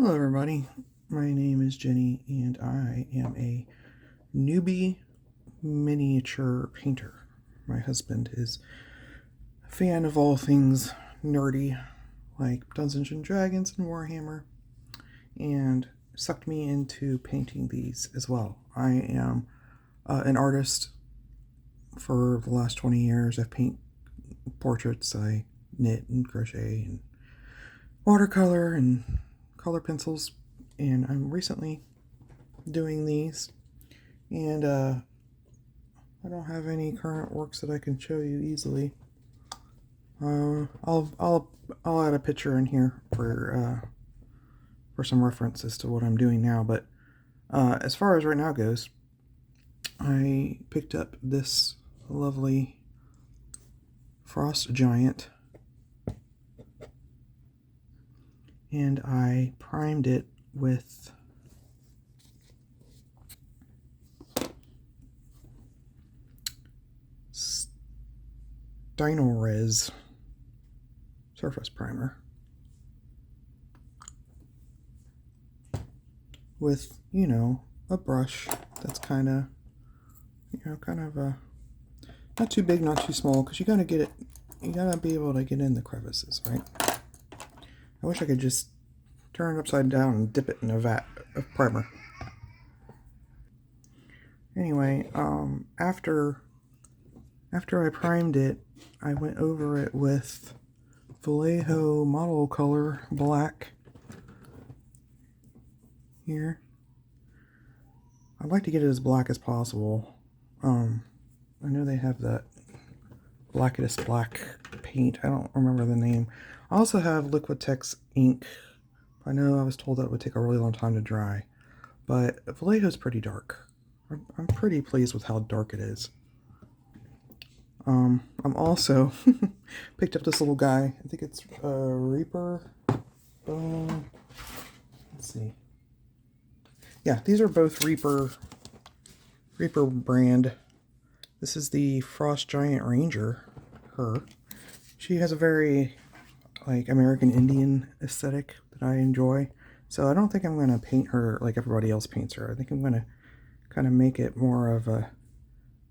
Hello everybody, my name is Jenny and I am a newbie miniature painter. My husband is a fan of all things nerdy like Dungeons and Dragons and Warhammer and sucked me into painting these as well. I am an artist for the last 20 years. I paint portraits, I knit and crochet and watercolor and color pencils, and I'm recently doing these, and I don't have any current works that I can show you easily. I'll add a picture in here for some reference as to what I'm doing now. But as far as right now goes, I picked up this lovely frost giant, and I primed it with Res surface primer with, a brush that's kind of not too big, not too small, because you gotta be able to get in the crevices, right? I wish I could just turn it upside down and dip it in a vat of primer. Anyway, after I primed it, I went over it with Vallejo Model Color Black here. I'd like to get it as black as possible. I know they have that blackest black paint. I don't remember the name. I also have Liquitex ink. I know I was told that it would take a really long time to dry, but Vallejo's pretty dark. I'm pretty pleased with how dark it is. I'm also picked up this little guy. I think it's Reaper. Let's see. Yeah, these are both Reaper brand. This is the Frost Giant Ranger. She has a very American Indian aesthetic that I enjoy. So I don't think I'm going to paint her like everybody else paints her. I think I'm going to kind of make it more of a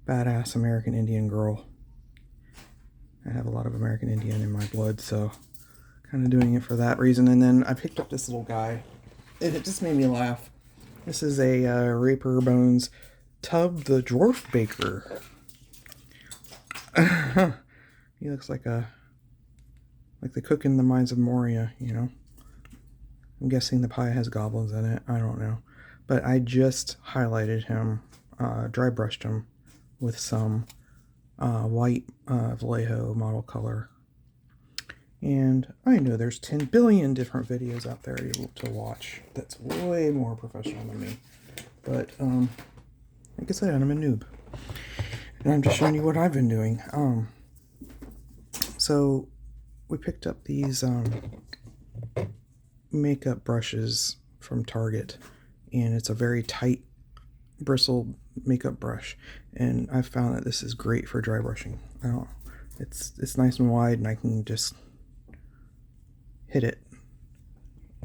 badass American Indian girl. I have a lot of American Indian in my blood, so kind of doing it for that reason. And then I picked up this little guy, and it just made me laugh. This is a Raper Bones Tub the Dwarf Baker. He looks like the cook in the Mines of Moria, I'm guessing the pie has goblins in it. I don't know. But I just highlighted him, dry brushed him with some white Vallejo model color. And I know there's 10 billion different videos out there to watch that's way more professional than me. But like I said, I'm a noob. And I'm just showing you what I've been doing. So we picked up these makeup brushes from Target, and it's a very tight bristled makeup brush, and I've found that this is great for dry brushing. It's nice and wide, and I can just hit it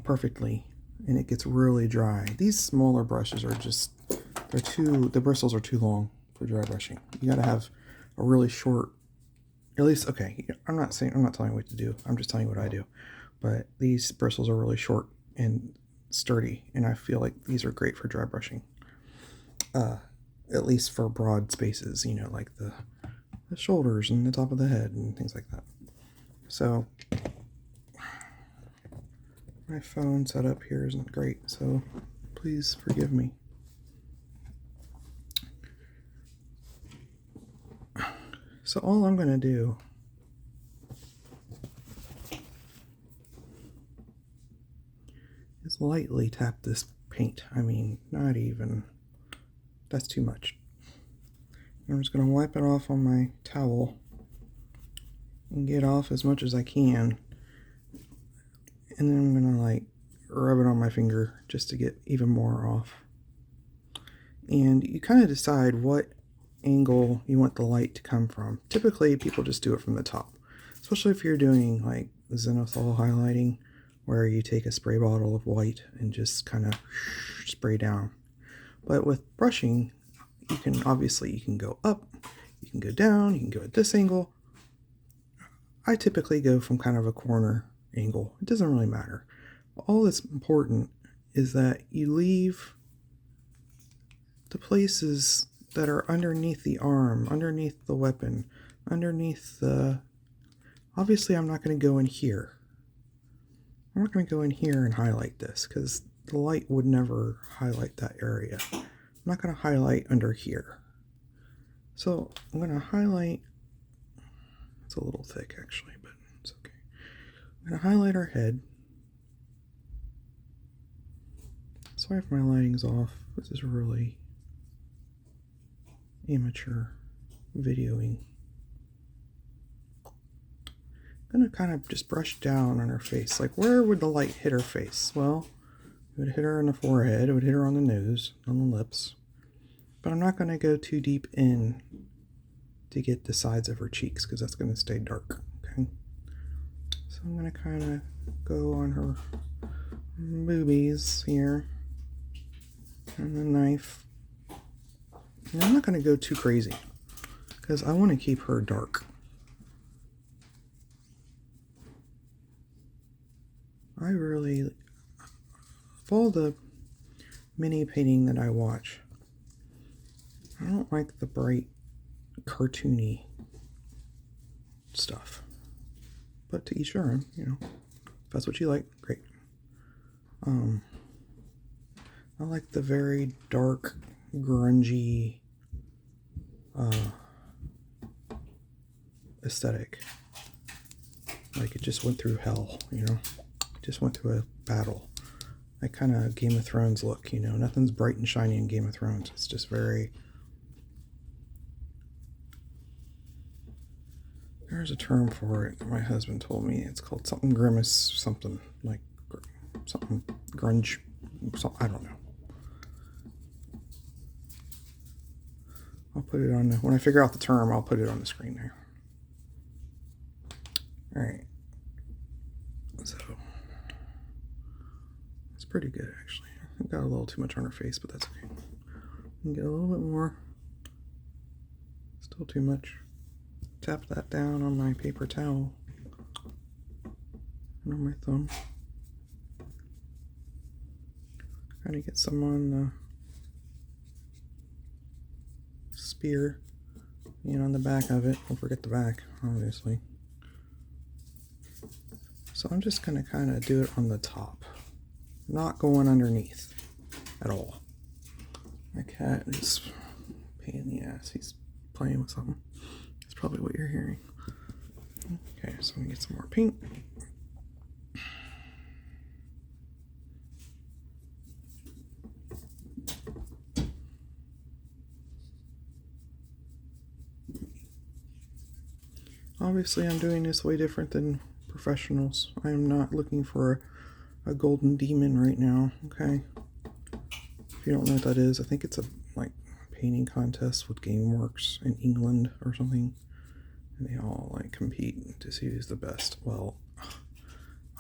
perfectly, and it gets really dry. These smaller brushes are the bristles are too long for dry brushing. You gotta have a really short, at least, okay, I'm not telling you what to do, I'm just telling you what I do. But these bristles are really short and sturdy, and I feel like these are great for dry brushing. At least for broad spaces, like the shoulders and the top of the head and things like that. So my phone setup here isn't great, so please forgive me. So all I'm going to do is lightly tap this paint. I mean, not even, that's too much. I'm just going to wipe it off on my towel and get off as much as I can. And then I'm going to rub it on my finger just to get even more off. And you kind of decide what angle you want the light to come from. Typically people just do it from the top, especially if you're doing zenithal highlighting where you take a spray bottle of white and just kind of spray down. But with brushing, you can go up, you can go down, you can go at this angle. I typically go from kind of a corner angle. It doesn't really matter. All that's important is that you leave the places that are underneath the arm, underneath the weapon, underneath the... Obviously, I'm not going to go in here. I'm not going to go in here and highlight this because the light would never highlight that area. I'm not going to highlight under here. So I'm going to highlight... It's a little thick actually, but it's okay. I'm going to highlight her head. Sorry if my lighting's off. This is really amateur videoing. I'm going to kind of just brush down on her face. Like, where would the light hit her face? Well, it would hit her on the forehead. It would hit her on the nose, on the lips. But I'm not going to go too deep in to get the sides of her cheeks because that's going to stay dark. Okay. So I'm going to kind of go on her boobies here. And the knife. And I'm not going to go too crazy because I want to keep her dark. I really, of all the mini painting that I watch, I don't like the bright, cartoony stuff. But to each their own, you know. If that's what you like, great. I like the very dark, grungy aesthetic. Like it just went through hell, you know. Just went through a battle. That kind of Game of Thrones look, you know. Nothing's bright and shiny in Game of Thrones. It's just very... There's a term for it. My husband told me it's called something grimace, something like something grunge. I don't know. I'll put it on the, when I figure out the term, I'll put it on the screen there. All right. So it's pretty good actually. I got a little too much on her face, but that's okay. Get a little bit more. Still too much. Tap that down on my paper towel and on my thumb. Kind of get some on the spear and on the back of it. Don't forget the back, obviously. So I'm just going to kind of do it on the top, not going underneath at all. My cat is a pain in the ass. He's playing with something. That's probably what you're hearing. Okay, so I'm going to get some more paint. Obviously, I'm doing this way different than professionals. I am not looking for a golden demon right now, okay? If you don't know what that is, I think it's a like painting contest with GameWorks in England or something. And they all like compete to see who's the best. Well,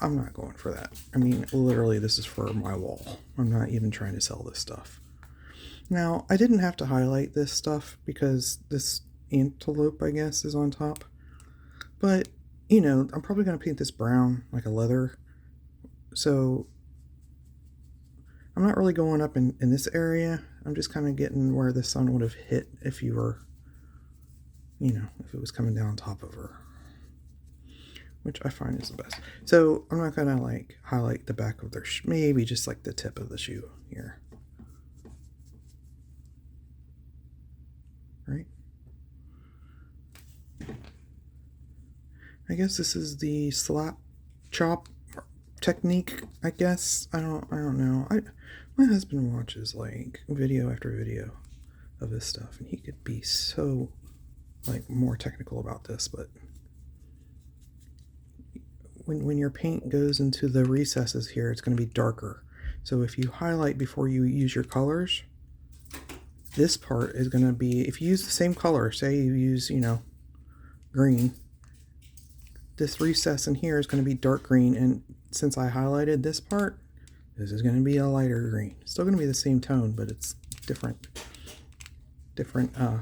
I'm not going for that. I mean, literally, this is for my wall. I'm not even trying to sell this stuff. Now, I didn't have to highlight this stuff because this antelope, I guess, is on top. But, you know, I'm probably going to paint this brown, like a leather. So, I'm not really going up in this area. I'm just kind of getting where the sun would have hit if you were, you know, if it was coming down top of her. Which I find is the best. So, I'm not going to, like, highlight the back of their maybe just, like, the tip of the shoe here. Right? I guess this is the slap chop technique, I guess. I don't know. My husband watches like video after video of this stuff and he could be so like more technical about this, but when your paint goes into the recesses here, it's going to be darker. So if you highlight before you use your colors, this part is going to be, if you use the same color, say you use, you know, green, this recess in here is going to be dark green, and since I highlighted this part, this is going to be a lighter green. Still going to be the same tone, but it's different. Going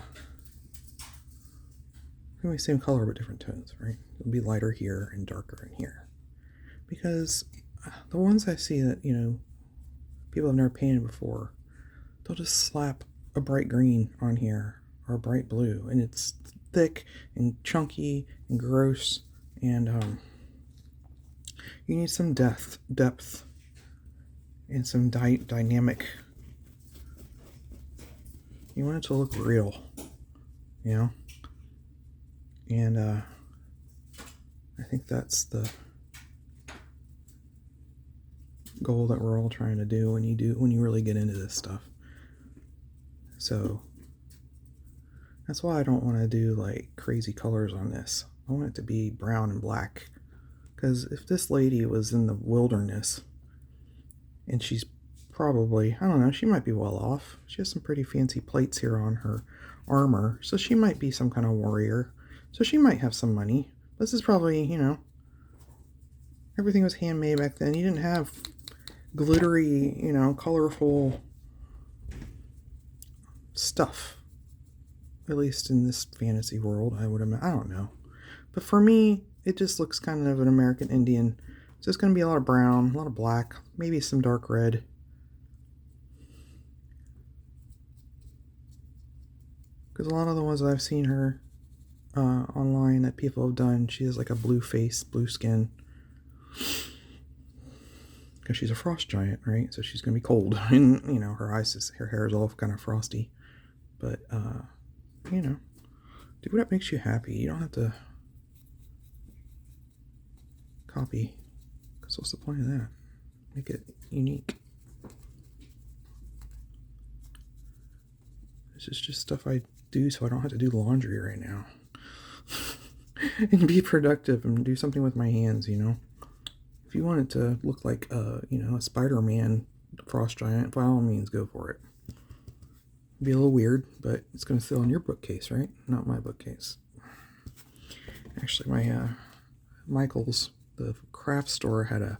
to be same color, but different tones, right? It'll be lighter here and darker in here. Because the ones I see that, you know, people have never painted before, they'll just slap a bright green on here or a bright blue, and it's thick and chunky and gross, and you need some depth and some dynamic. You want it to look real, you know? And I think that's the goal that we're all trying to do when you really get into this stuff. So that's why I don't want to do like crazy colors on this. I want it to be brown and black, because if this lady was in the wilderness, and she's probably, I don't know, she might be well off. She has some pretty fancy plates here on her armor, so she might be some kind of warrior. So she might have some money. This is probably, you know, everything was handmade back then. You didn't have glittery, you know, colorful stuff. At least in this fantasy world, I would imagine. I don't know. But for me, it just looks kind of an American Indian. So it's going to be a lot of brown, a lot of black, maybe some dark red. Because a lot of the ones that I've seen her online that people have done, she has like a blue face, blue skin. Because she's a frost giant, right? So she's going to be cold. And, you know, her hair is all kind of frosty. But, you know, do what makes you happy. You don't have to copy. Because what's the point of that? Make it unique. This is just stuff I do so I don't have to do laundry right now. And be productive and do something with my hands, you know. If you want it to look like, you know, a Spider-Man frost giant, by all means, go for it. Be a little weird, but it's going to sit on your bookcase, right? Not my bookcase. Actually, my Michael's, the craft store, had a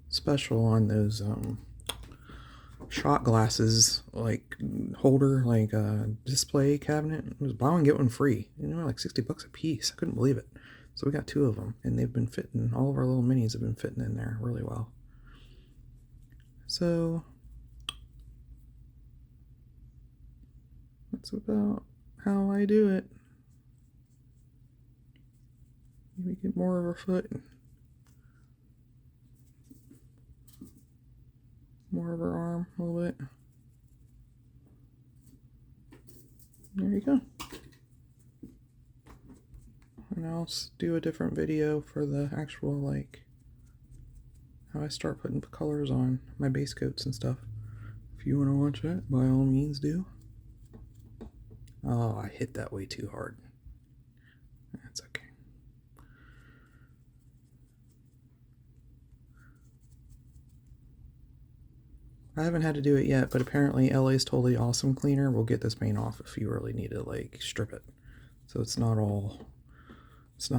special on those shot glasses, like holder, like display cabinet. It was buy one get one free. You know, like $60 a piece. I couldn't believe it. So we got 2 of them, and they've been fitting. All of our little minis have been fitting in there really well. So that's about how I do it. Maybe get more of her foot, more of her arm a little bit. There you go. And I'll do a different video for the actual, like, how I start putting colors on my base coats and stuff. If you want to watch that, by all means do. Oh, I hit that way too hard. That's okay. I haven't had to do it yet, but apparently LA's Totally Awesome Cleaner will get this paint off if you really need to, like, strip it. So it's not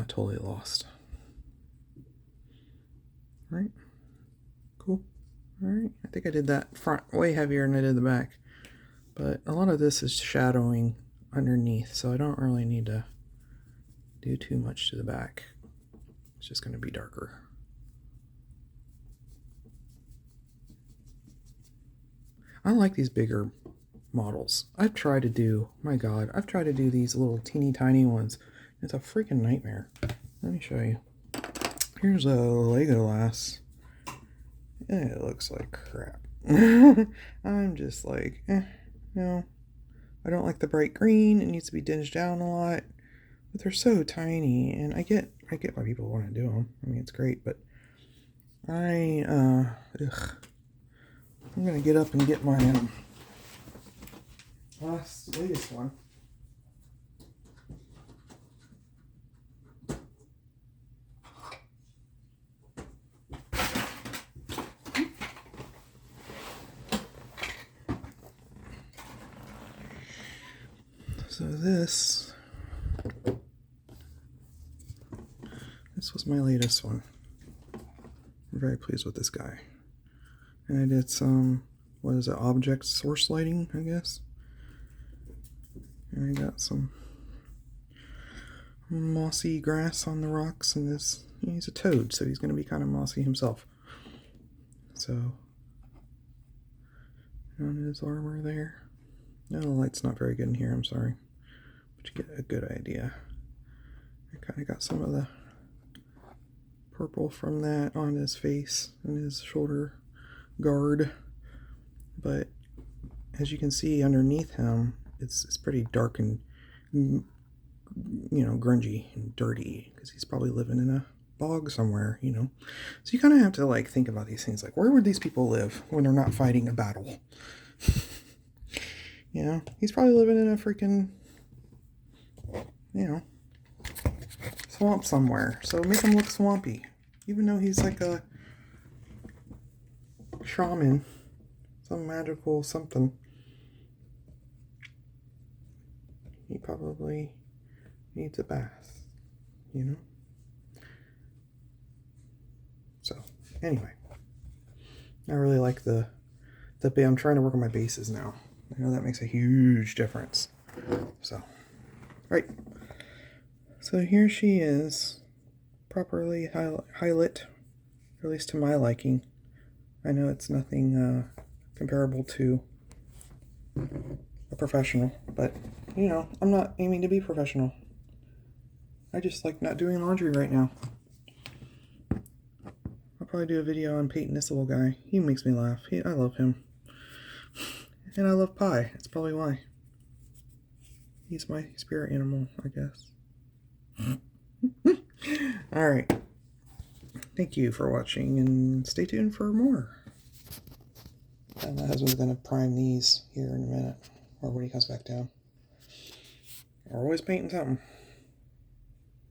totally lost. Right? Cool. Alright, I think I did that front way heavier than I did the back. But a lot of this is shadowing underneath, so I don't really need to do too much to the back. It's just going to be darker. I like these bigger models. I've tried to do, my god, I've tried to do these little teeny tiny ones. It's a freaking nightmare. Let me show you. Here's a Legolas. It looks like crap. I'm just like, no. I don't like the bright green. It needs to be dinged down a lot. But they're so tiny, and I get why people want to do them. I mean, it's great, but I'm gonna get up and get my latest one. So this was my latest one. very pleased with this guy. And I did some, what is it, object source lighting, I guess. And I got some mossy grass on the rocks, and this, he's a toad, so he's going to be kind of mossy himself. So, on his armor there. No, the light's not very good in here, I'm sorry. But you get a good idea. I kind of got some of the purple from that on his face and his shoulder guard. But as you can see underneath him, it's pretty dark and, you know, grungy and dirty, because he's probably living in a bog somewhere, you know. So you kind of have to like think about these things, like where would these people live when they're not fighting a battle? You know, he's probably living in a freaking, you know, swamp somewhere. So make him look swampy, even though he's like a shaman, some magical something. He probably needs a bath, you know? So, anyway. I really like the I'm trying to work on my bases now. I know that makes a huge difference. So, right. So here she is, properly highlit, at least to my liking. I know it's nothing comparable to a professional, but, you know, I'm not aiming to be professional. I just like not doing laundry right now. I'll probably do a video on Peyton, this little guy. He makes me laugh. I love him. And I love pie. That's probably why. He's my spirit animal, I guess. Alright. Thank you for watching, and stay tuned for more. And my husband's going to prime these here in a minute, or when he comes back down. We're always painting something.